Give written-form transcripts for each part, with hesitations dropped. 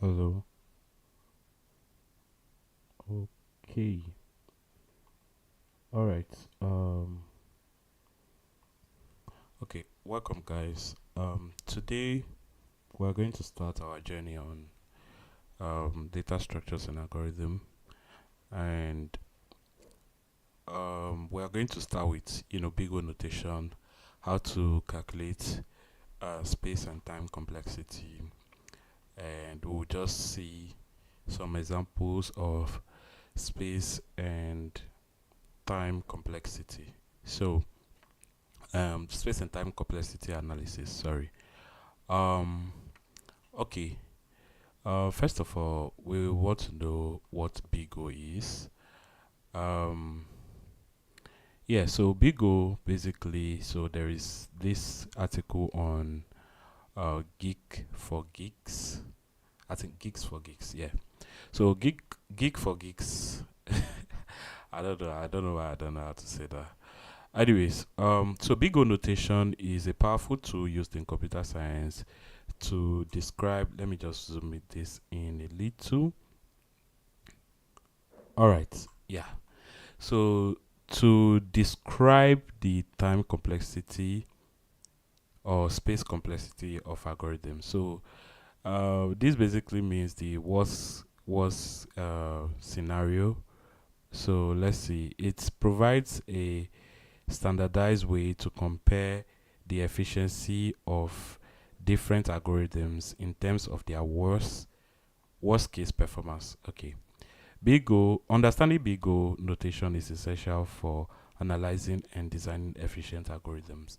Hello. Okay. All right. Okay. Welcome, guys. Today we're going to start our journey on data structures and algorithm, and we are going to start with big O notation, how to calculate space and time complexity, and we'll just see some examples of space and time complexity. So space and time complexity analysis. Sorry. Um, okay. First of all, we want to know what Big O is. Um, yeah. So Big O basically. So there is this article on Geek for Geeks. I think Geeks for Geeks. Yeah. So Geek for Geeks. I don't know. I don't know why I don't know how to say that. Anyways, so Big O notation is a powerful tool used in computer science to describe. Let me just zoom this in a little. All right, yeah. So to describe the time complexity or space complexity of algorithms. So this basically means the worst scenario. So let's see. It provides a standardized way to compare the efficiency of different algorithms in terms of their worst case performance. Okay. Big O understanding Big O notation is essential for analyzing and designing efficient algorithms.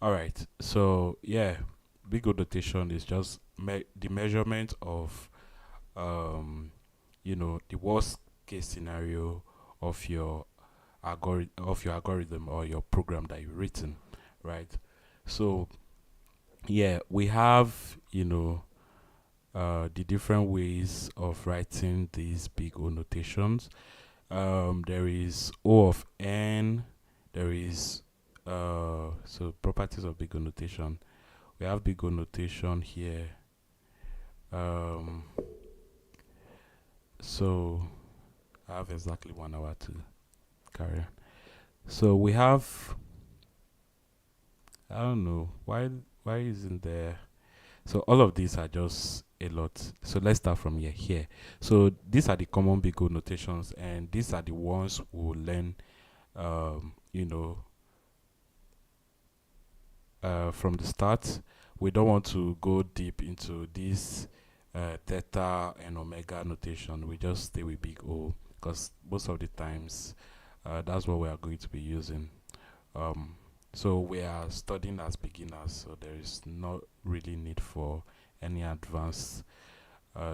All right. So yeah, Big O notation is just the measurement of the worst case scenario of your algorithm or your program that you've written, right? So yeah, we have the different ways of writing these Big O notations. There is O of n. There is so properties of Big O notation. We have Big O notation here. Um, so I have exactly 1 hour to carry on. So we have, I don't know why isn't there. So all of these are just a lot. So let's start from here. So these are the common Big O notations, and these are the ones we'll learn you know from the start. We don't want to go deep into this theta and omega notation. We just stay with Big O because most of the times that's what we are going to be using. Um, so we are studying as beginners, so there is not really need for any advanced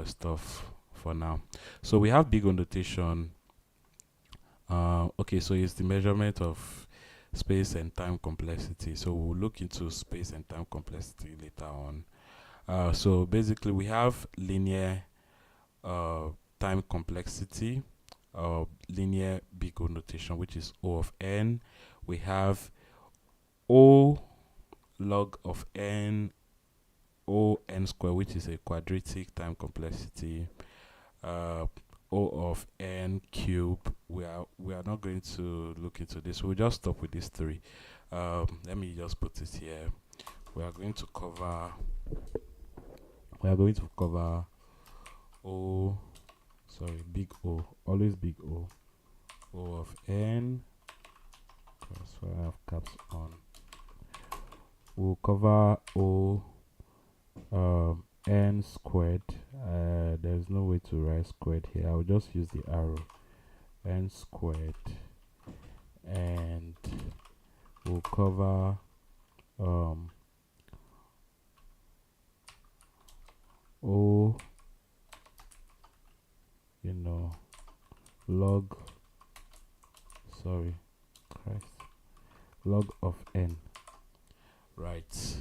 stuff for now. So we have Big O notation. Okay, so it's the measurement of space and time complexity. So we'll look into space and time complexity later on. So basically, we have linear uh, time complexity, linear Big O notation, which is O of n. We have O log of n, O n square, which is a quadratic time complexity. Uh, O of n cube. We are not going to look into this. We'll just stop with these three. Let me just put it here. We are going to cover. We are going to cover O. Sorry, big O. Always big O. O of n. That's why I have caps on. We'll cover O n squared. There's no way to write squared here. I'll just use the arrow. N squared, and we'll cover O, log, sorry, Christ, log of n. Right.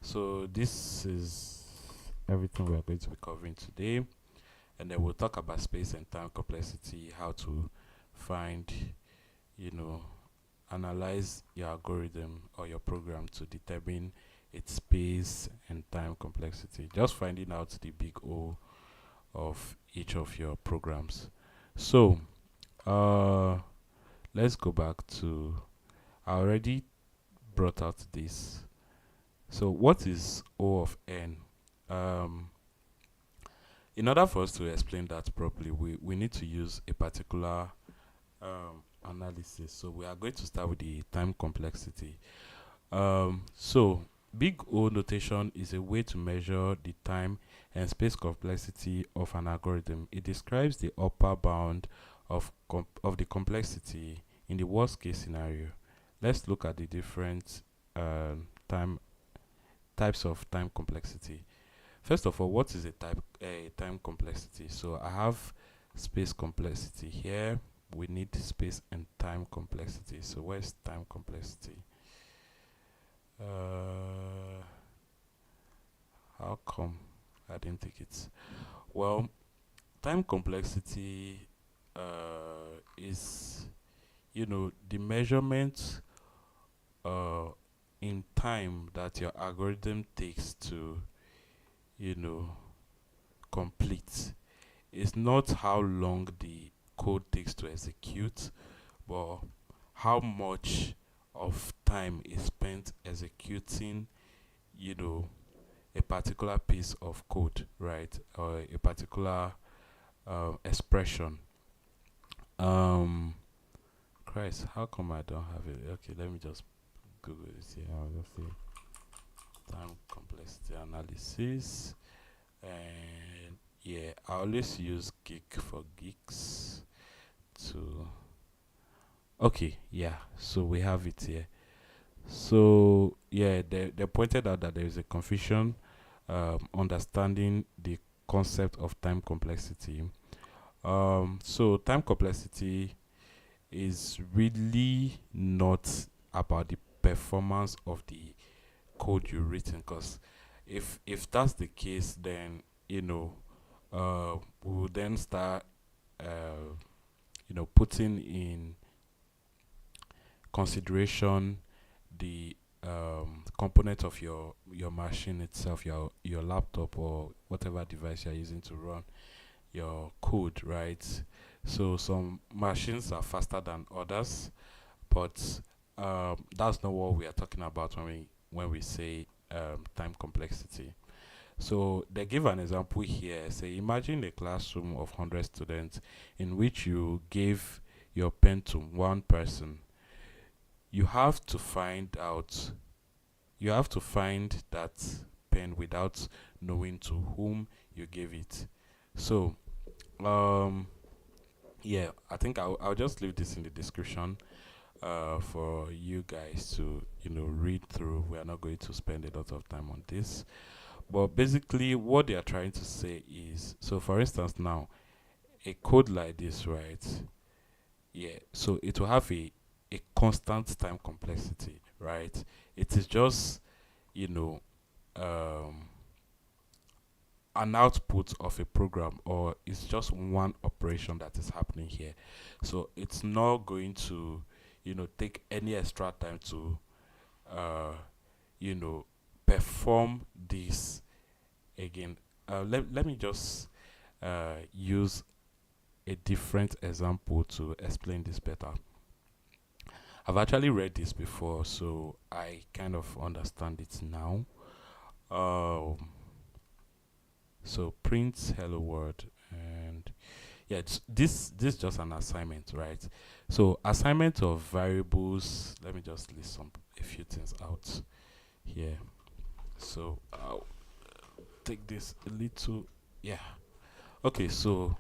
So this is everything we are going to be covering today, and then we'll talk about space and time complexity, how to find, you know, analyze your algorithm or your program to determine its space and time complexity. Just finding out the Big O of each of your programs. So uh let's go back to, I already brought out this. So what is O of n? um in order for us to explain that properly, we need to use a particular analysis. So we are going to start with the time complexity. So big O notation is a way to measure the time and space complexity of an algorithm. It describes the upper bound of the complexity in the worst case scenario. Let's look at the different time types of time complexity. First of all, what is a time complexity? So I have space complexity here. We need space and time complexity. So where's time complexity? Uh, how come I didn't take it? Well, time complexity is, the measurement uh, in time that your algorithm takes to, you know, complete. It's not how long the code takes to execute, but how much of time is spent executing, you know, a particular piece of code, right? Or a particular expression. Um, Christ, how come I don't have it? Okay, let me just Google this here. I'll just say time complexity analysis. And yeah, I always use Geek for Geeks to. Okay, yeah, so we have it here. So yeah, they pointed out that there is a confusion understanding the concept of time complexity. So time complexity is really not about the performance of the code you've written, because if that's the case, then we will then start putting in consideration the component of your machine itself, your laptop or whatever device you're using to run your code, right? So some machines are faster than others, but that's not what we are talking about when we say time complexity. So they give an example here. Say, imagine a classroom of 100 students in which you gave your pen to one person. You have to find out. You have to find that pen without knowing to whom you gave it. So, um, yeah, I think I'll just leave this in the description for you guys to read through. We are not going to spend a lot of time on this, but basically what they are trying to say is, so for instance now, a code like this, right? Yeah, so it will have a constant time complexity, right? It is just you know um an output of a program, or it's just one operation that is happening here. So it's not going to take any extra time to uh you know perform this again. Let me just use a different example to explain this better. I've actually read this before, so I kind of understand it now. um so print hello world, and yeah, this is just an assignment, right? So assignment of variables, let me just list a few things out here. So I'll take this a little. Yeah, okay. So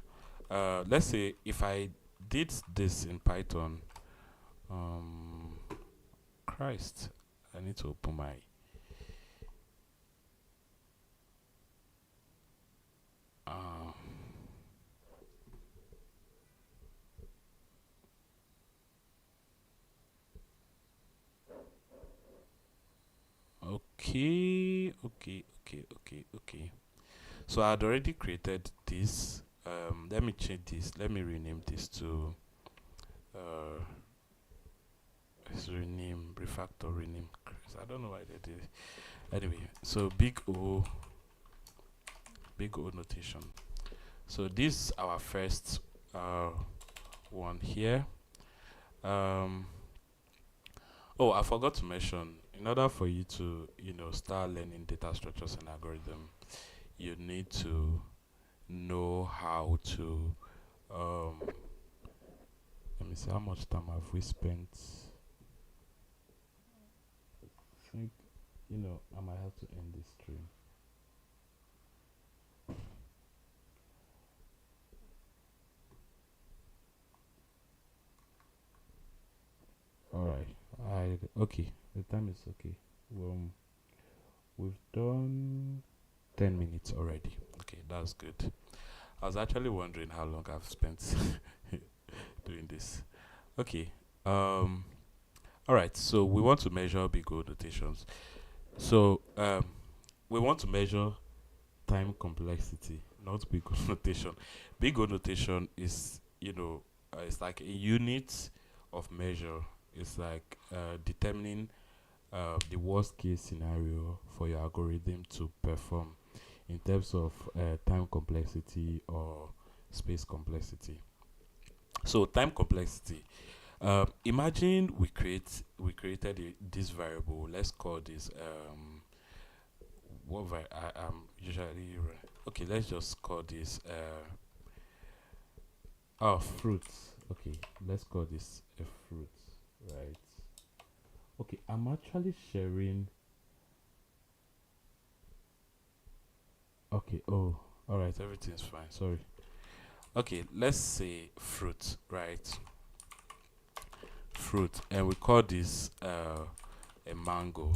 let's say if I did this in Python. um Christ, I need to open my. uh, okay, okay. So I had already created this. Let me change this. Let me rename this to uh, let's rename, refactor, rename. I don't know why they did it. Anyway, so big O notation. So this our first uh, one here. Um, oh, I forgot to mention. In order for you to, start learning data structures and algorithm, you need to know how to. Um, Let me see how much time have we spent. I think I might have to end this stream. All right. I Okay. The time is okay. Um, we've done 10 minutes already. Okay, that's good. I was actually wondering how long I've spent doing this. Okay. Um. All right. So we want to measure big O notations. So we want to measure time complexity, not big O notation. Big O notation is it's like a unit of measure. It's like determining the worst case scenario for your algorithm to perform in terms of time complexity or space complexity. So time complexity. Imagine we created this variable. Let's call this I am usually okay. Let's just call this fruits. Okay, let's call this a fruit, right? Okay, I'm actually sharing. Okay, oh, all right, everything's fine. Sorry. Okay, let's say fruit, right? Fruit, and we call this a mango.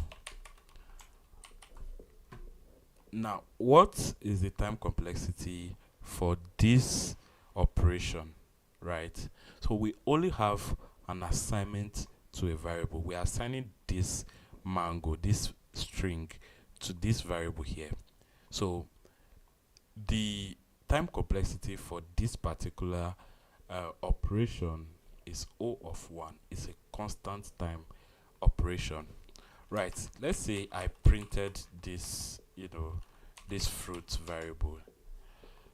Now, what is the time complexity for this operation, right? So we only have an assignment to a variable. We are assigning this mango, this string, to this variable here. So the time complexity for this particular operation is O of 1. It's a constant time operation. Right. Let's say I printed this, this fruit variable.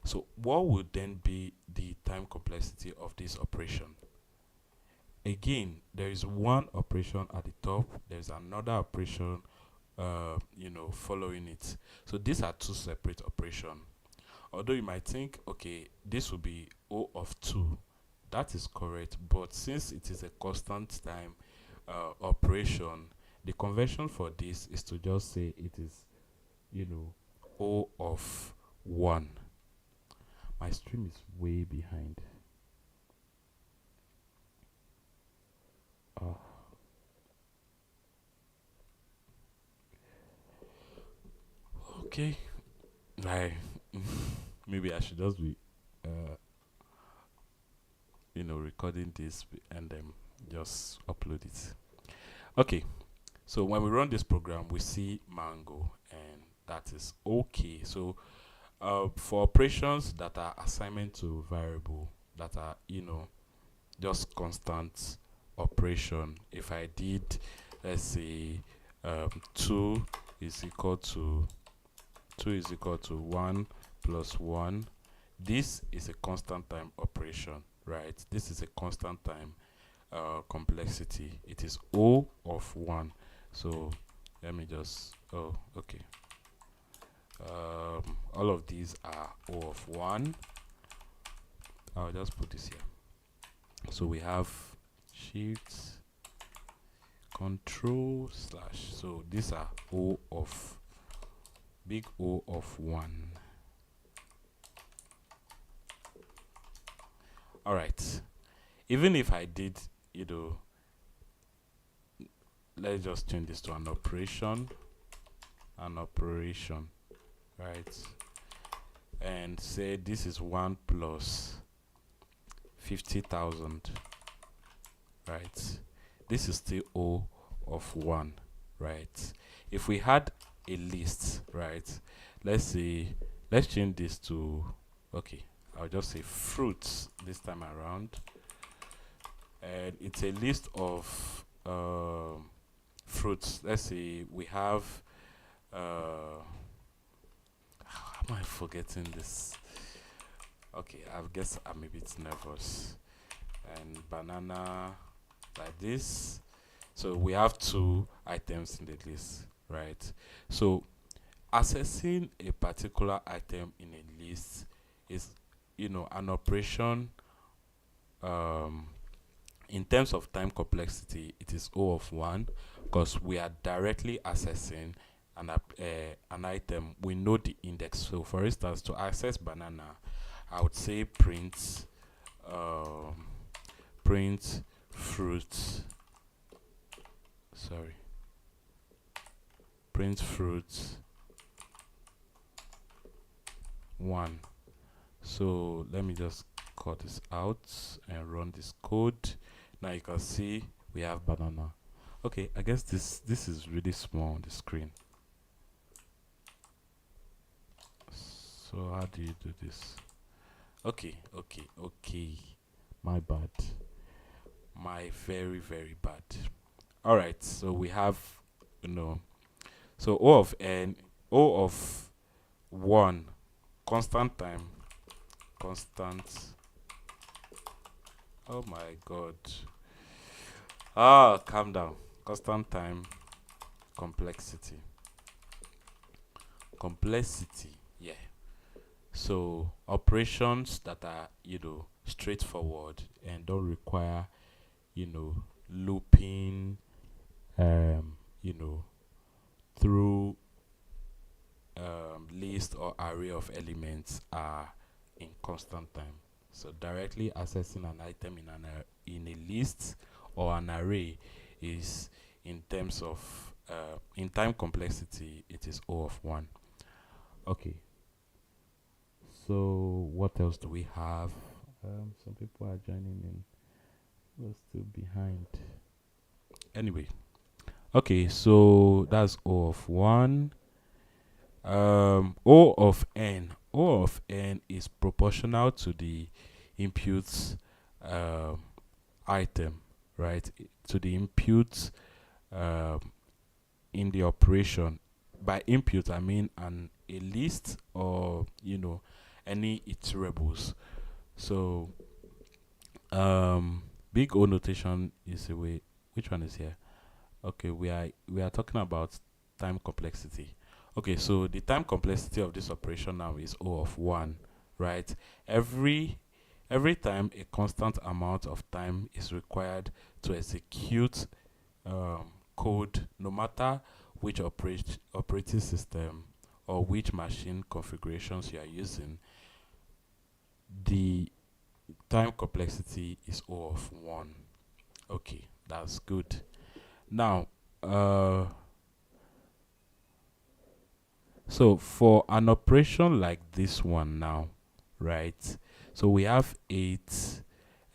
So what would then be the time complexity of this operation? Again, there is one operation at the top. There's another operation, following it. So these are two separate operations. Although you might think, okay, this will be O of 2. That is correct. But since it is a constant time operation, the convention for this is to just say it is, O of 1. My stream is way behind. Uh, okay. I maybe I should just be, uh, recording this and then just upload it. Okay. So when we run this program, we see mango, and that is okay. So for operations that are assignment to variable, that are just constant operation, if I did, let's say, 2 is equal to 1 plus 1, this is a constant time operation, right? This is a constant time complexity. It is O of 1. So let me just, oh, okay. All of these are O of 1. I'll just put this here. So we have shift control slash. So these are O of big O of 1. All right. Even if I did, let's just change this to an operation, right? And say this is 1 plus 50,000, right? This is still O of 1, right? If we had a list, right? Let's change this to, okay, I'll just say fruits this time around. And it's a list of fruits. Let's say we have, how am I forgetting this? Okay, I guess I'm a bit nervous. And banana like this. So we have two items in the list, right? So accessing a particular item in a list is, an operation. Um, in terms of time complexity, it is O of 1 because we are directly accessing an item. We know the index. So, for instance, to access banana, I would say um, print fruit. Sorry, print fruit 1. So let me just cut this out and run this code. Now you can see we have banana. Okay, I guess this is really small on the screen. So how do you do this? Okay. My bad. My very, very bad. Alright, so we have, you know, so O of 1, constant time, constant, oh my god. Calm down. Constant time, complexity. Complexity, yeah. So operations that are, straightforward and don't require, looping, you know, through list or array of elements are in constant time. So directly accessing an item in a list or an array is in terms of in time complexity, it is O of 1. Okay. So what else do we have? Some people are joining in. We're still behind. Anyway, okay. So that's O of 1. O of n. O of n is proportional to the input um, item, right? To the input um, in the operation. By input, I mean a list or any iterables. So big O notation is a way. Which one is here? Okay, we are talking about time complexity. Okay, so the time complexity of this operation now is O of 1, right? Every every time a constant amount of time is required to execute code, no matter which operating system or which machine configurations you are using, the time complexity is O of 1. Okay, that's good. Now, so for an operation like this one now, right? So we have 8,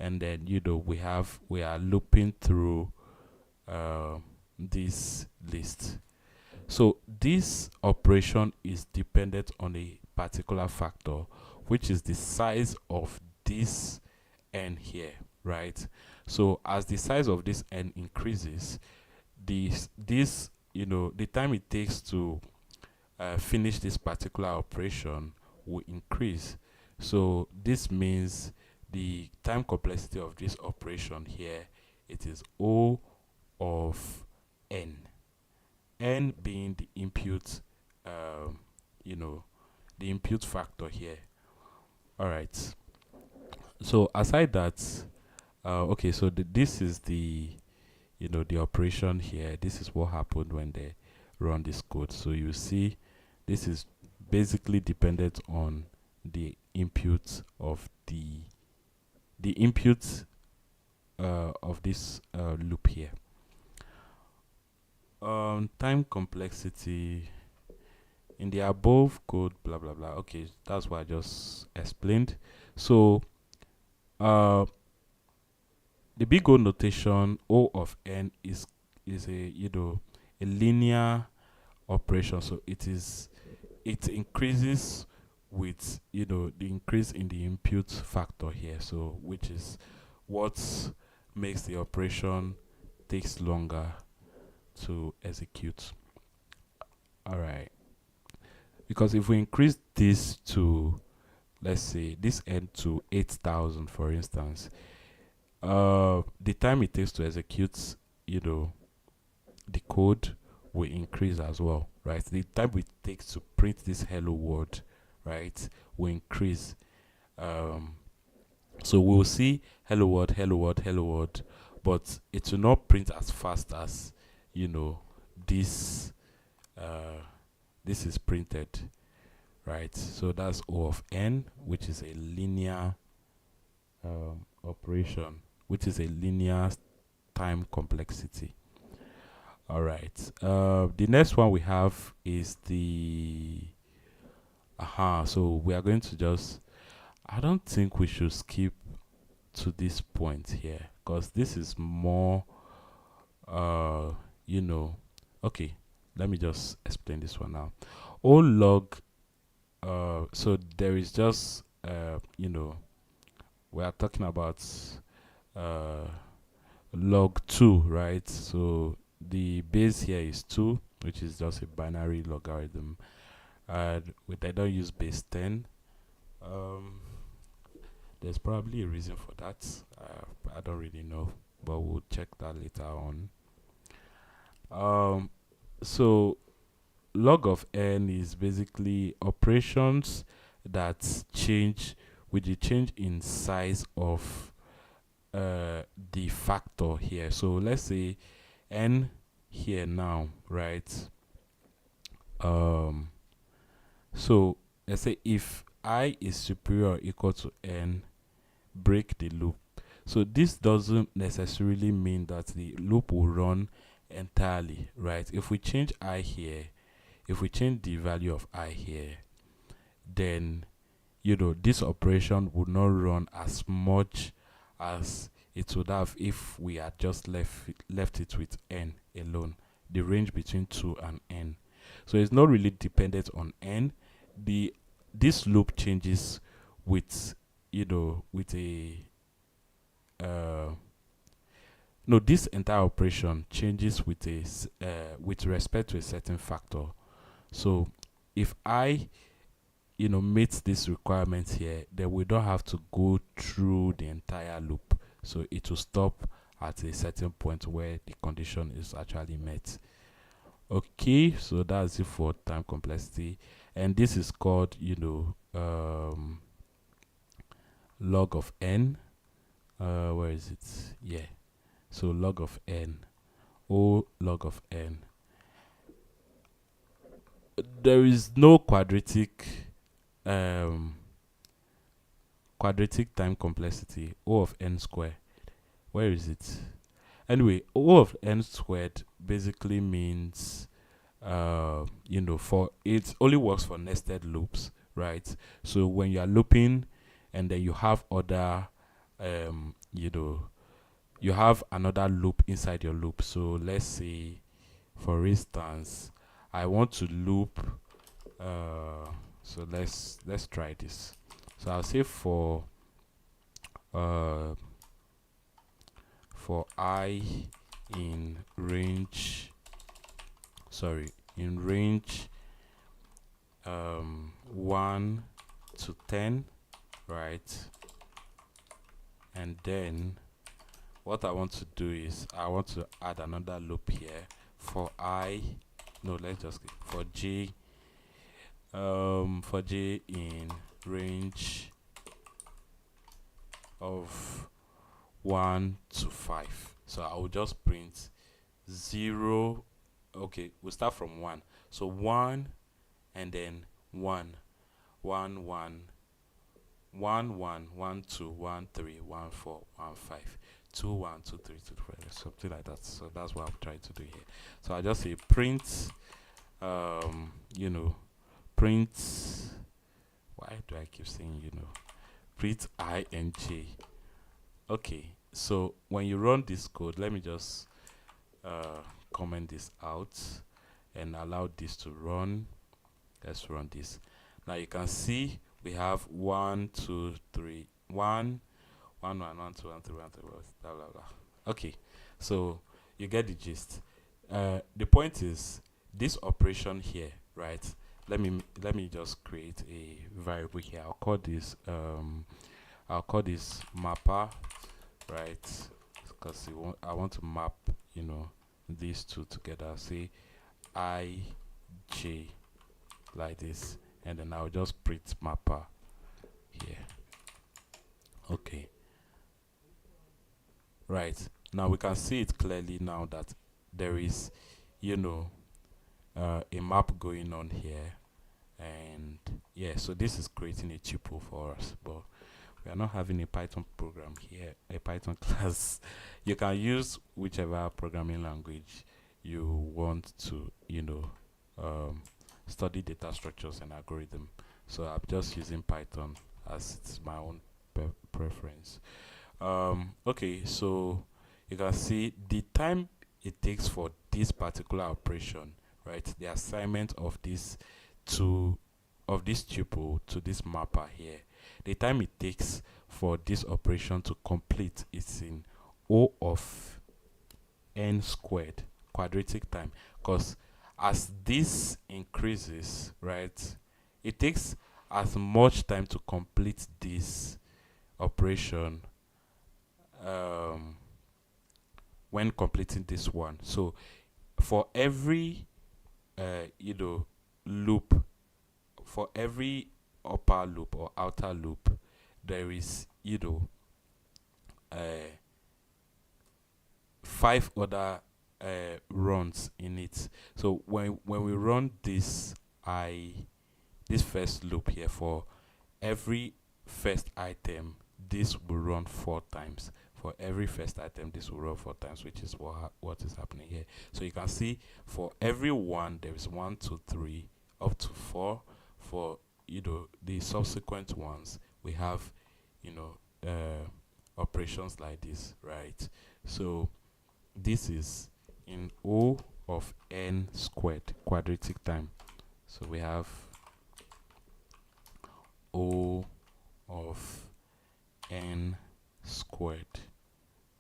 and then we are looping through this list. So this operation is dependent on a particular factor, which is the size of this n here, right? So as the size of this n increases, the time it takes to finish this particular operation will increase. So this means the time complexity of this operation here, it is O of n. N being the input, um, you know, the input factor here. All right. So aside that, okay, so this is the operation here. This is what happened when they run this code. So you see, this is basically dependent on the input of the input of this loop here. Time complexity in the above code, blah blah blah. Okay, that's what I just explained. So the big O notation, O of n is a linear operation. So it increases with the increase in the input factor here. So which is what makes the operation takes longer to execute. All right. Because if we increase this to let's say this n to 8,000, for instance, the time it takes to execute, you know, the code will increase as well, right? The time it takes to print this hello world, right, will increase. Um, so we'll see hello world, hello world, hello world, but it will not print as fast as, you know, this this is printed, right? So that's O of n, which is a linear operation, which is a linear time complexity. All right. The next one we have is the so we are going to just. I don't think we should skip to this point here because this is more. You know. Okay. Let me just explain this one now. O log. So there is just. You know. We are talking about. Uh, log 2, right? So the base here is 2, which is just a binary logarithm. And I don't use base 10. There's probably a reason for that. I don't really know, but we'll check that later on. So log of n is basically operations that change with the change in size of the factor here. So let's say n here now, right? So let's say if I is superior or equal to n, break the loop. So this doesn't necessarily mean that the loop will run entirely, right? If we change I here, if we change the value of I here, then you know this operation would not run as much as it would have if we had just left it with n alone, the range between 2 and n. So it's not really dependent on n. This loop changes with, you know, with a no, this entire operation changes with a with respect to a certain factor. So if I, you know, meets this requirement here, then we don't have to go through the entire loop. So it will stop at a certain point where the condition is actually met. Okay, so that's it for time complexity, and this is called, you know, log of n. Where is it? Yeah. So log of n, O log of n. There is no quadratic time complexity, O of n squared. Where is it? Anyway, O of n squared basically means, you know, for it only works for nested loops, right? So when you are looping and then you have other, you know, you have another loop inside your loop. So let's say, for instance, I want to loop. So let's try this. So I'll say for I in range, in range 1 to 10, right? And then what I want to do is I want to add another loop here for let's just for j in range of 1 to 5. So I will just print 0. Okay, we'll start from 1. So 1 and then 1 1 1 1 1 1 2 1 3 1 4 1 5 2 1 2 3 2 4, something like that. So that's what I'm trying to do here. So I just say print, you know, print. Why do I keep saying, you know, print I and j? Okay, so when you run this code, let me just comment this out and allow this to run. Let's run this. Now you can see we have 1 2 3 1 1 1 1 2 1 3 1 3 blah blah blah. Okay, so you get the gist. The point is this operation here, right? let me just create a variable here. I'll call this mapper, right? Because I want to map, you know, these two together. Say I j like this, and then I'll just print mapper here. Okay, right. Now we can see it clearly now that there is, you know, a map going on here, and yeah, so this is creating a tuple for us, but we are not having a Python program here, a Python class. You can use whichever programming language you want to, study data structures and algorithm. So I'm just using Python as it's my own preference. Okay, so you can see the time it takes for this particular operation, right? The assignment of this tuple to this mapper here, the time it takes for this operation to complete is in O of n squared, quadratic time, because as this increases, right, it takes as much time to complete this operation um, when completing this one. So for every loop, for every upper loop or outer loop, there is uh, 5 other runs in it. So when we run this first loop here, for every first item, this will run 4 times. For every first item, this will run 4 times, which is what is happening here. So you can see for every one, there is 1, 2, 3, up to 4. For the subsequent ones, we have operations like this, right? So this is in O of n squared, quadratic time. So we have O of n squared.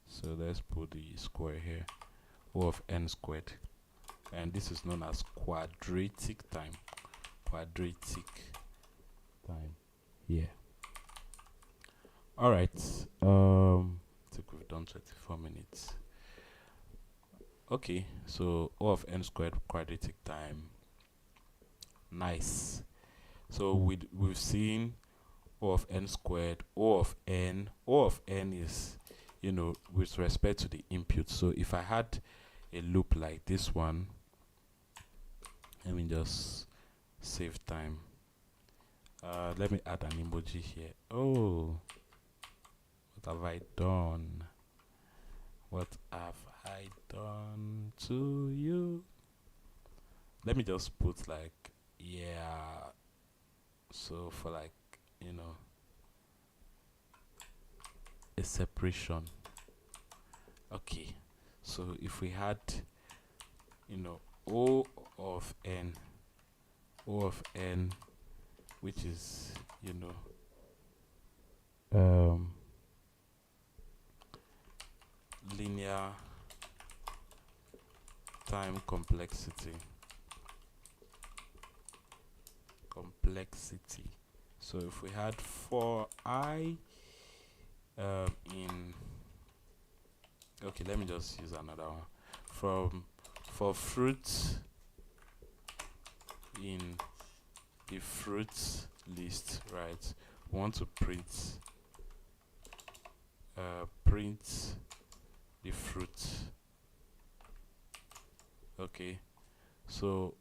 So let's put the square here. O of n squared. And this is known as quadratic time. Quadratic time. Yeah. Alright. I think we've done 24 minutes. Okay, so O of n squared quadratic time. Nice. So we've seen O of n squared, O of n. O of n is, with respect to the input. So if I had a loop like this one, let me just save time. Let me add an emoji here. Oh, what have I done? What have I done to you? Let me just put like, yeah. So for like, a separation. Okay. So if we had, O of n, which is, linear time complexity. So if we had for I in, okay, let me just use another one. For fruits in the fruits list, right? We want to print the fruit. Okay, so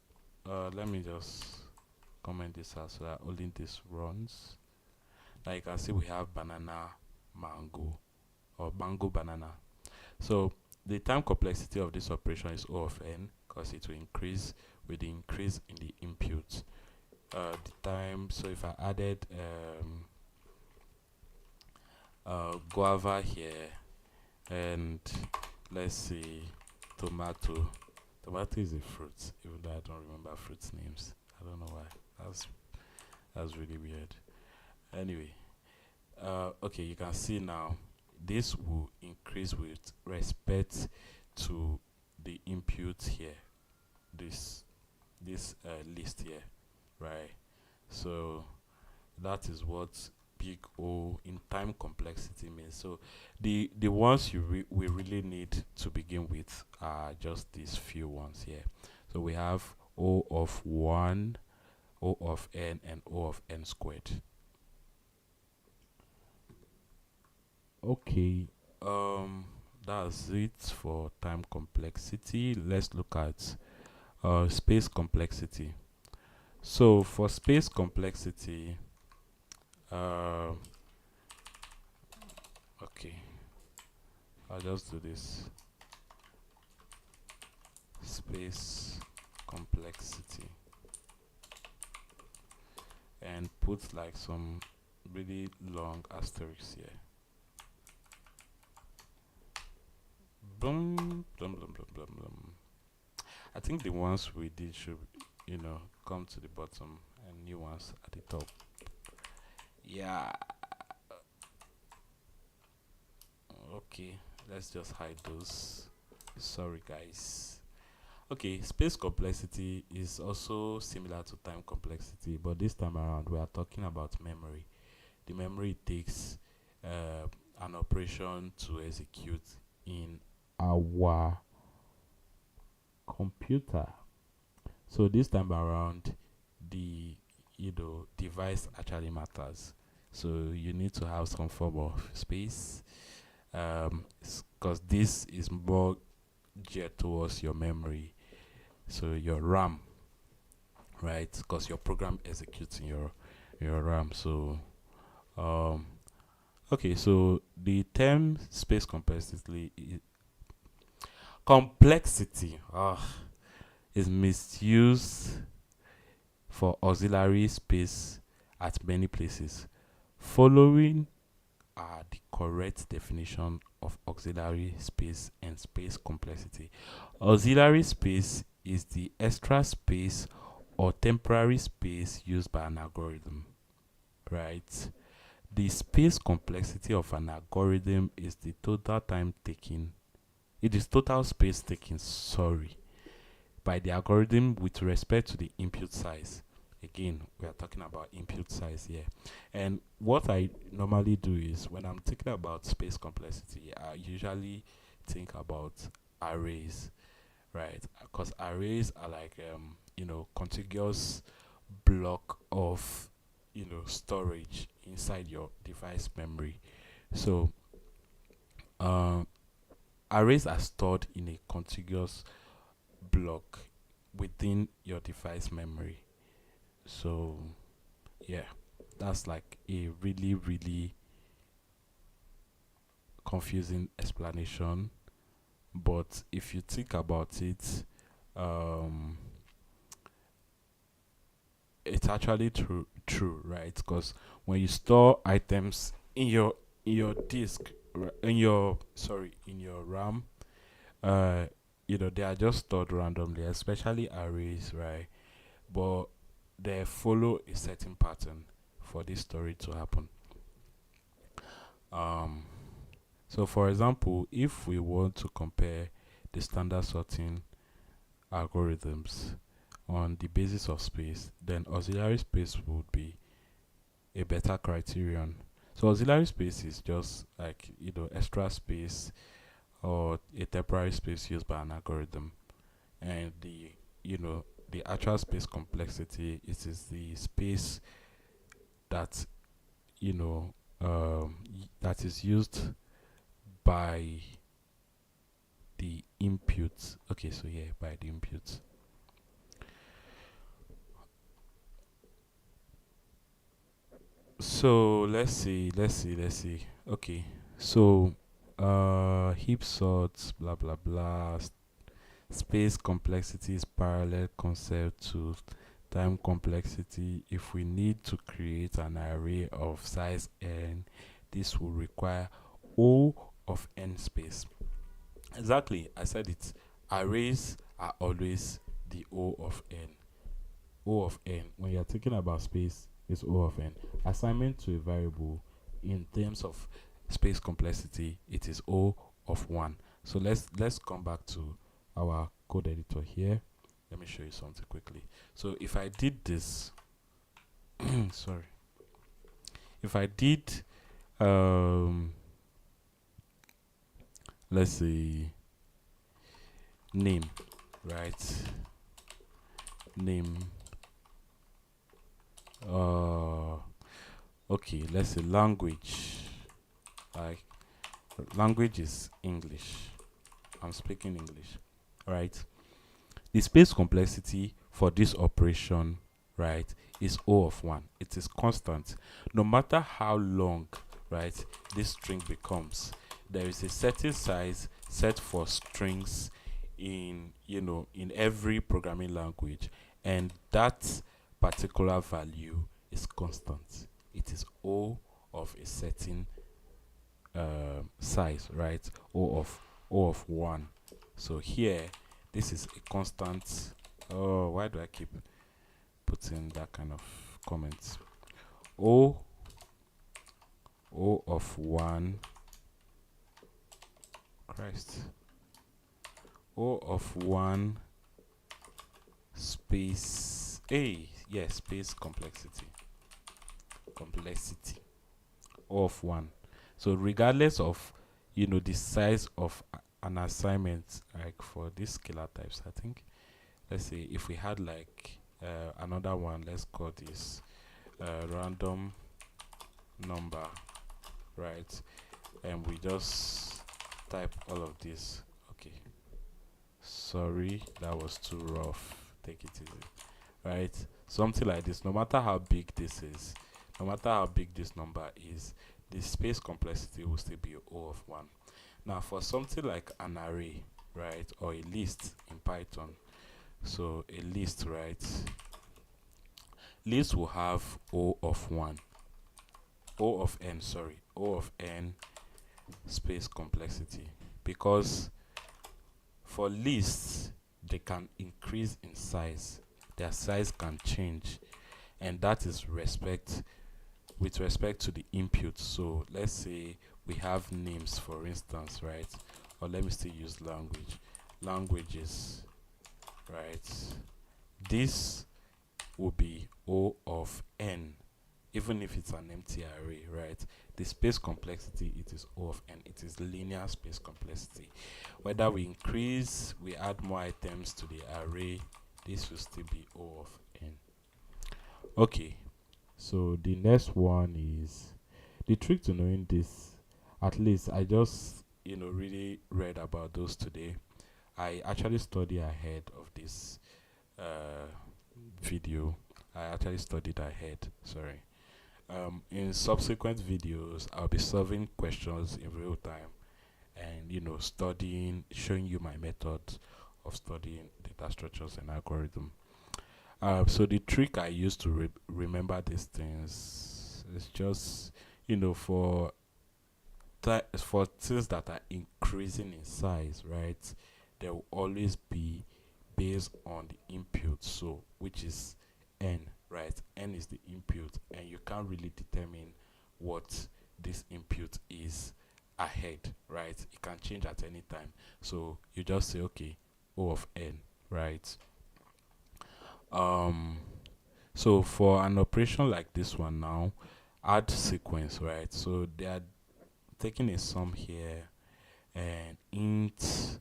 let me just comment this out so that only this runs. Now you can see we have banana, mango, or mango banana. So the time complexity of this operation is O of n, because it will increase with the increase in the input. The time, so if I added guava here, and let's see, tomato is a fruit, even though I don't remember fruits names. I don't know why. That's really weird. Anyway, okay, you can see now this will increase with respect to the input here, this list here, right? So that is what big O in time complexity means. So the ones we really need to begin with are just these few ones here. So we have O of 1, O of n, and O of n squared. Okay, that's it for time complexity. Let's look at space complexity. So for space complexity, uh, okay, I'll just do this. Space complexity and put like some really long asterisks here. Boom, blum, blum, blum, blum, blum. I think the ones we did should, come to the bottom and new ones at the top. Yeah. Okay, let's just hide those. Sorry, guys. Okay, space complexity is also similar to time complexity, but this time around we are talking about memory. The memory it takes an operation to execute in our computer. So this time around, the device actually matters. So you need to have some form of space, because this is more geared towards your memory. So your RAM, right? Because your program executes in your RAM. So um, okay. So the term space complexity is misused for auxiliary space at many places. Following are the correct definition of auxiliary space and space complexity. Auxiliary space is the extra space or temporary space used by an algorithm, right? The space complexity of an algorithm is the total time taken. It is total space taken, sorry, by the algorithm with respect to the input size. Again, we are talking about input size here. And what I normally do is when I'm thinking about space complexity, I usually think about arrays, right? Because arrays are like contiguous block of storage inside your device memory. So um, arrays are stored in a contiguous block within your device memory. So yeah, that's like a really really confusing explanation, but if you think about it, um it's actually true, right? Because when you store items in your disk, in your sorry in your RAM, uh they are just stored randomly, especially arrays, right? But they follow a certain pattern for this story to happen. um so for example, if we want to compare the standard sorting algorithms on the basis of space, then auxiliary space would be a better criterion. So auxiliary space is just like extra space or a temporary space used by an algorithm, and you know the actual space complexity, it is the space that you know that is used by the input. Okay, so yeah, by the input. So let's see. Okay, so heap sorts, blah blah blah. Space complexity is parallel concept to time complexity. If we need to create an array of size n, this will require O of n space. Exactly, I said it. Arrays are always the O of n. O of n. When you're thinking about space, it's O of n. Assignment to a variable in terms of space complexity, it is O of 1. So let's come back to our code editor here. Let me show you something quickly. So if I did this, sorry, if I did, um, let's say name, right? Name, uh, okay, let's say language, like language is English. I'm speaking English, right? The space complexity for this operation, right, is O of 1. It is constant. No matter how long, right, this string becomes, there is a certain size set for strings in, in every programming language, and that particular value is constant. It is O of a certain size, right? O of 1. So here, this is a constant. Oh, why do I keep putting that kind of comments? O of 1. Christ. O of 1 space A. Yes, space complexity. Complexity. O of 1. So regardless of the size of an assignment, like for these scalar types, I think, let's say if we had like another one, let's call this random number, right? And we just type all of this. Okay, sorry, that was too rough, take it easy, right? Something like this. No matter how big this is, no matter how big this number is, the space complexity will still be O of 1. Now for something like an array, right, or a list in Python, so a list, right, list will have O of 1, O of n, sorry, O of n space complexity, because for lists they can increase in size, their size can change, and that is with respect to the input. So let's say we have names, for instance, right? Or let me still use languages, right? This will be O of n, even if it's an empty array, right? The space complexity, it is O of n. It is linear space complexity. Whether we increase, we add more items to the array, this will still be O of n. Okay, so the next one is the trick to knowing this. At least I just really read about those today. I actually study ahead of this uh, video. I actually studied ahead. Sorry. In subsequent videos, I'll be solving questions in real time and studying, showing you my method of studying data structures and algorithm. So the trick I use to remember these things is just for for things that are increasing in size, right? There will always be based on the input, so which is n, right? N is the input, and you can't really determine what this input is ahead, right? It can change at any time, so you just say okay, O of n, right? um so for an operation like this one now, add sequence, right? So they are taking a sum here and int,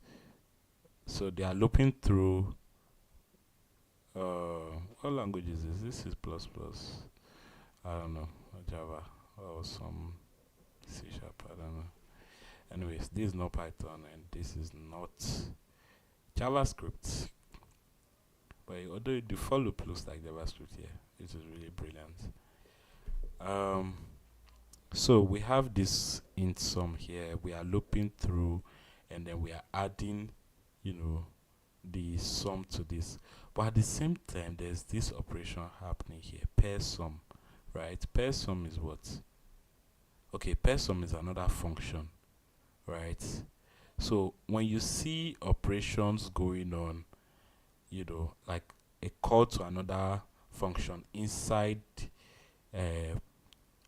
so they are looping through what language is this? This is plus plus, I don't know, Java or some C sharp, I don't know. Anyways, this is not Python and this is not JavaScript, but although the for loop looks like JavaScript here, it is really brilliant. So we have this int sum here, we are looping through, and then we are adding the sum to this, but at the same time there's this operation happening here, pair sum, right? Pair sum is what? Okay, pair sum is another function, right? So when you see operations going on, like a call to another function inside uh,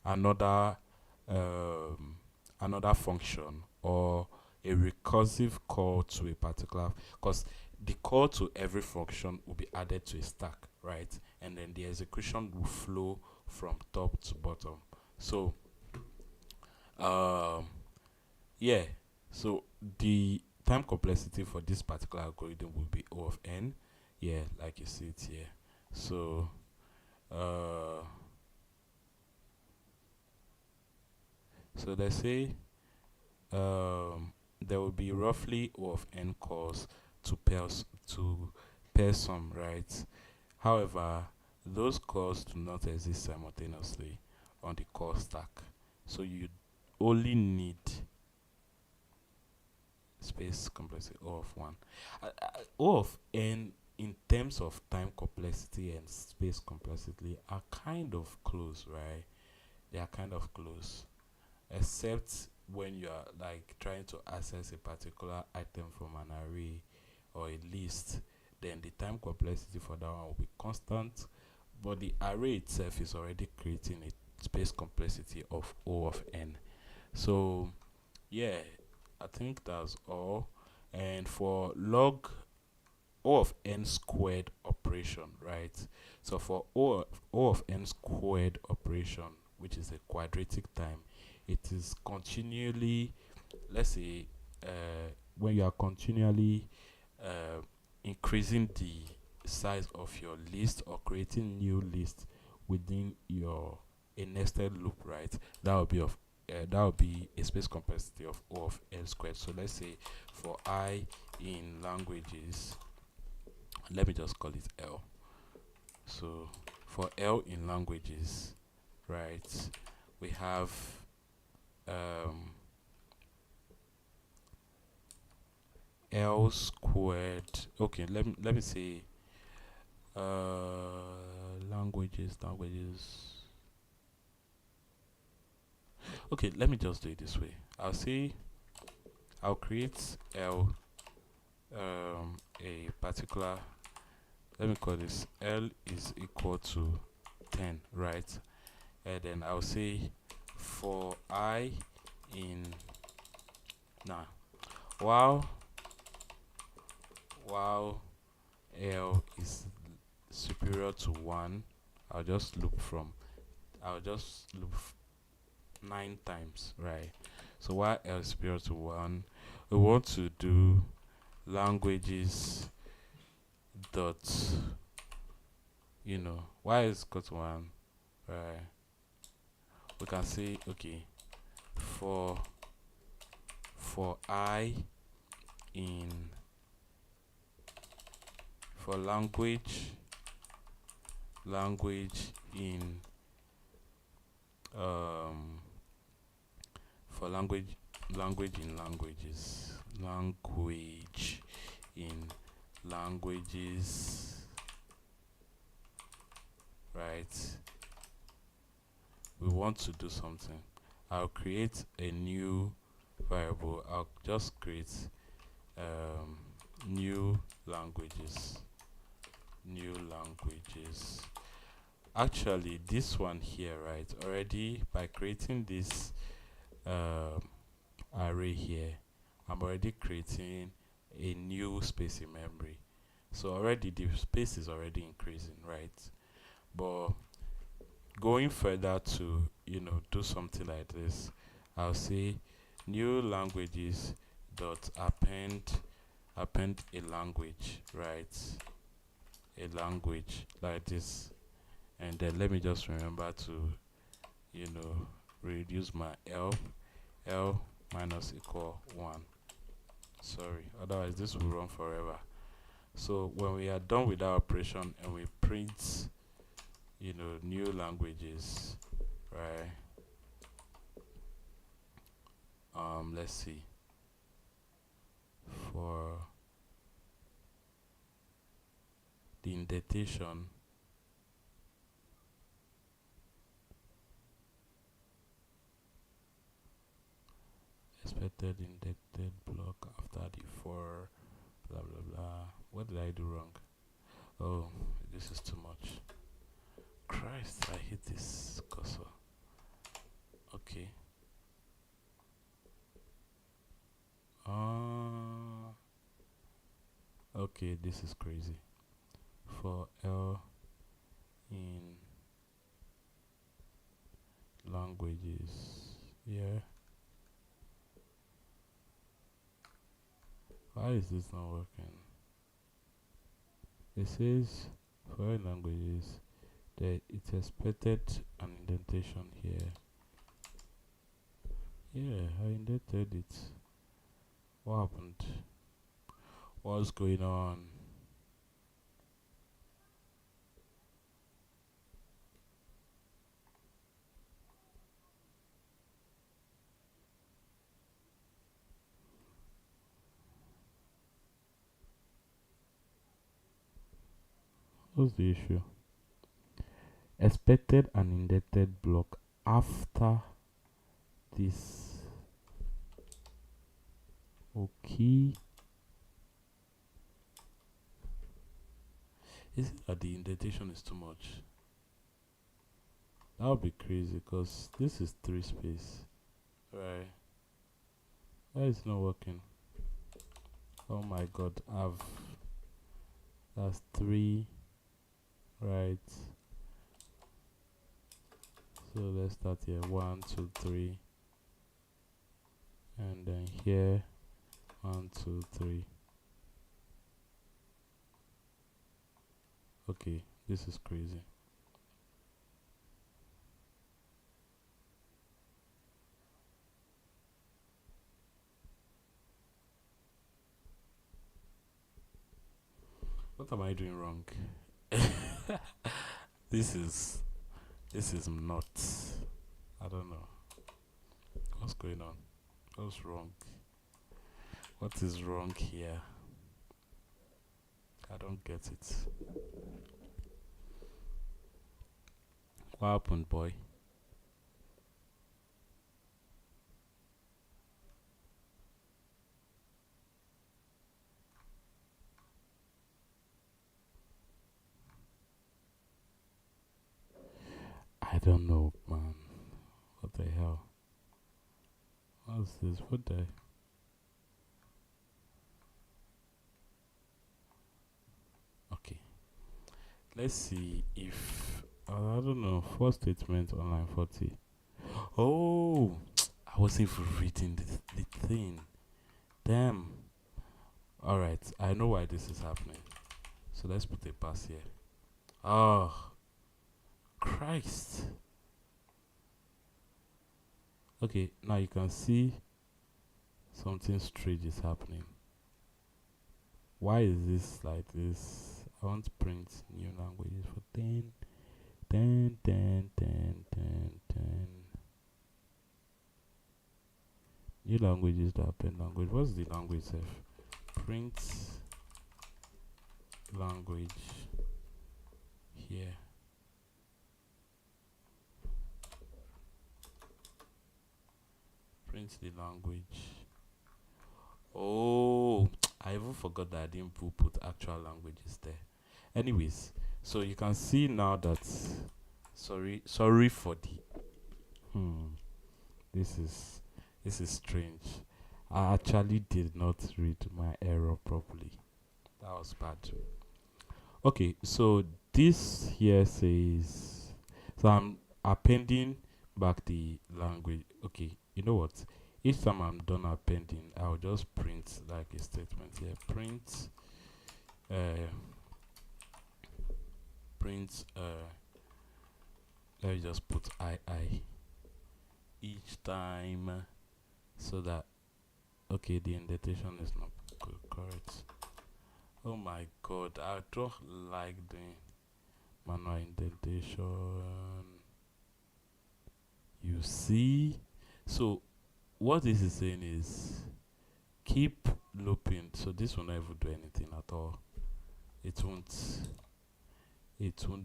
another another function, or a recursive call to a particular, because the call to every function will be added to a stack, right? and then the execution will flow from top to bottom. So um yeah, so the time complexity for this particular algorithm will be O of n. Yeah, like you see it here. So uh so let's say there will be roughly O of n calls to pair some, right? However, those calls do not exist simultaneously on the call stack. So you only need space complexity O of 1. O of n in terms of time complexity and space complexity are kind of close, right? They are kind of close, except when you are like trying to access a particular item from an array or a list, then the time complexity for that one will be constant, but the array itself is already creating a space complexity of O of n. So yeah, I think that's all. And for log O of n squared operation, right? So for O of n squared operation, which is a quadratic time, it is continually, let's say, when you are continually uh, increasing the size of your list or creating new lists within your a nested loop, right? That will be of that will be a space complexity of O of n squared. So let's say for I in languages, let me just call it L. So for L in languages, right, we have um, L squared. Okay, let me say languages. Okay, let me just do it this way. I'll create L a particular, let me call this L is equal to 10, right? And then I'll say for I in nah while while L is superior to 1, I'll just loop from I'll just loop 9 times, right? So while L is superior to 1, we want to do languages dot, y is equal to 1, right? We can say, okay, for I in for language in for language in languages, right? We want to do something. I'll create a new variable. I'll just create um, new languages new languages. Actually, this one here, right, already by creating this um, array here, I'm already creating a new space in memory. So already the space is already increasing, right? But going further to do something like this, I'll say new languages dot append a language, right? A language like this, and then let me just remember to reduce my l minus equal 1. Sorry, otherwise this will run forever. So when we are done with our operation and we print new languages, right? Let's see, for the indentation, expected indented block after the for blah blah blah. What did I do wrong? Oh, this is too much. Christ, I hate this cursor. Okay. Okay, this is crazy. For L languages. Yeah. Why is this not working? It says foreign languages that it's expected an indentation here. Yeah, I indented it. What happened? What's going on? What's the issue? Expected an indented block after this. Okay. Is it that the indentation is too much? That would be crazy because this is 3 space. Right. Why is it not working? Oh my god, that's 3, right? So let's start here. 1, 2, 3. And then here 1, 2, 3. Okay, this is crazy. What am I doing wrong? This is nuts. I don't know. What's going on? What's wrong? What is wrong here? I don't get it. What happened, boy? I don't know, man. What the hell? What's this? What the? Okay. Let's see if. I don't know. First statement on line 40. Oh! I wasn't even reading the thing. Damn. Alright. I know why this is happening. So let's put a pass here. Oh. Christ. Okay. Now you can see something strange is happening. Why is this like this? I want to print new languages for 10, 10, 10, 10, 10, 10. New languages that append language. What's the language self? Print language here. Print the language. Oh, I even forgot that I didn't put actual languages there. Anyways, so you can see now that sorry for the this is strange. I actually did not read my error properly. That was bad. Okay, so this here says, so I'm appending back the language. Okay, you know what? Each time I'm done appending, I'll just print like a statement here. Uh, print, let me just put I each time so that, okay, the indentation is not correct. Oh my god, I don't like doing manual indentation. You see? So, what this is saying is keep looping. So, this will not even do anything at all. It won't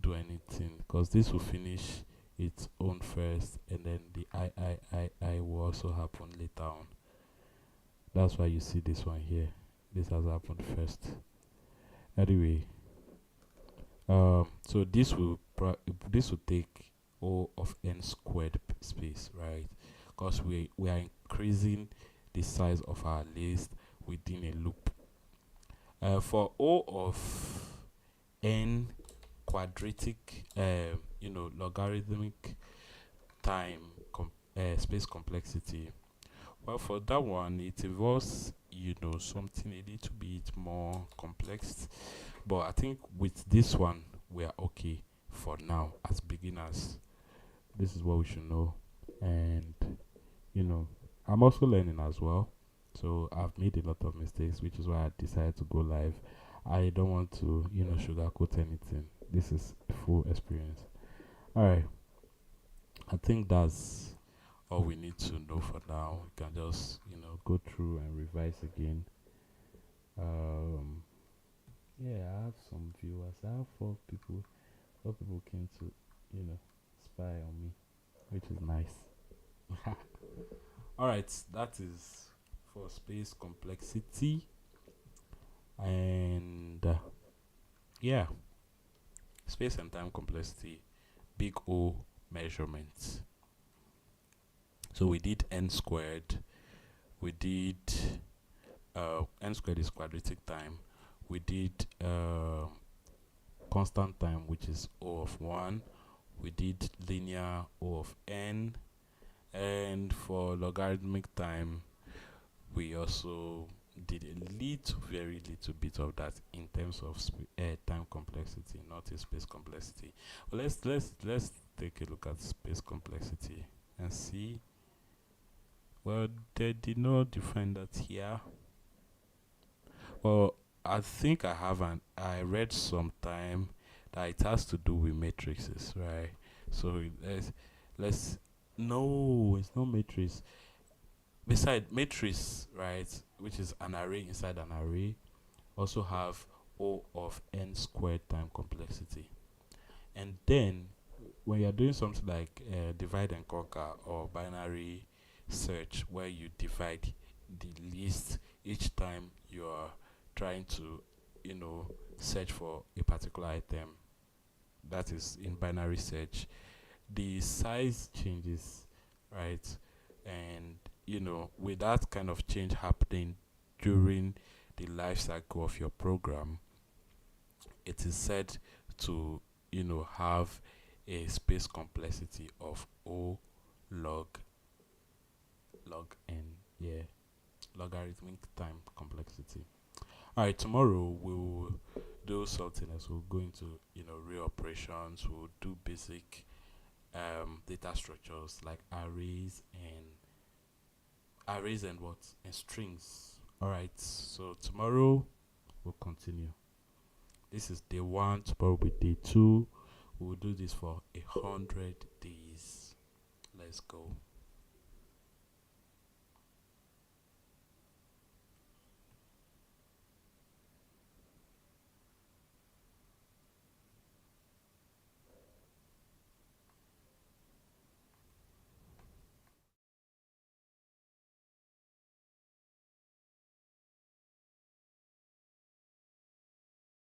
do anything because this will finish its own first, and then the I will also happen later on. That's why you see this one here. This has happened first. Anyway, so this will take O of n squared space, right? Because we are increasing the size of our list within a loop. For O of n quadratic, logarithmic space complexity. Well, for that one, it involves, something a little bit more complex. But I think with this one, we are okay for now as beginners. This is what we should know. And, you know, I'm also learning as well. So I've made a lot of mistakes, which is why I decided to go live. I don't want to, sugarcoat anything. This is a full experience. All right. I think that's all we need to know for now. We can just, go through and revise again. Um, yeah, I have some viewers. I have 4 people. 4 people came to, you know, spy on me, which is nice. All right, that is for space complexity, and yeah, space and time complexity, big O measurements. So we did n squared. We did n squared is quadratic time. We did constant time, which is O of 1. We did linear O of n. And for logarithmic time, we also did a little, very little bit of that in terms of time complexity, not in space complexity. Well, let's take a look at space complexity and see. Well, they did not define that here. Well, I think I read sometime that it has to do with matrices, right? So let's no, it's not matrix. Beside matrix, right, which is an array inside an array, also have O of n squared time complexity. And then when you're doing something like divide and conquer or binary search, where you divide the list each time you are trying to, search for a particular item, that is in binary search, the size changes, right? And with that kind of change happening during the life cycle of your program, it is said to have a space complexity of O log n, yeah, logarithmic time complexity. All right, tomorrow we'll do something else. We'll go into real operations. We'll do basic data structures like arrays and what, and strings. All right, so tomorrow we'll continue. This is day 1. Tomorrow will be day 2. We'll do this for 100 days. Let's go.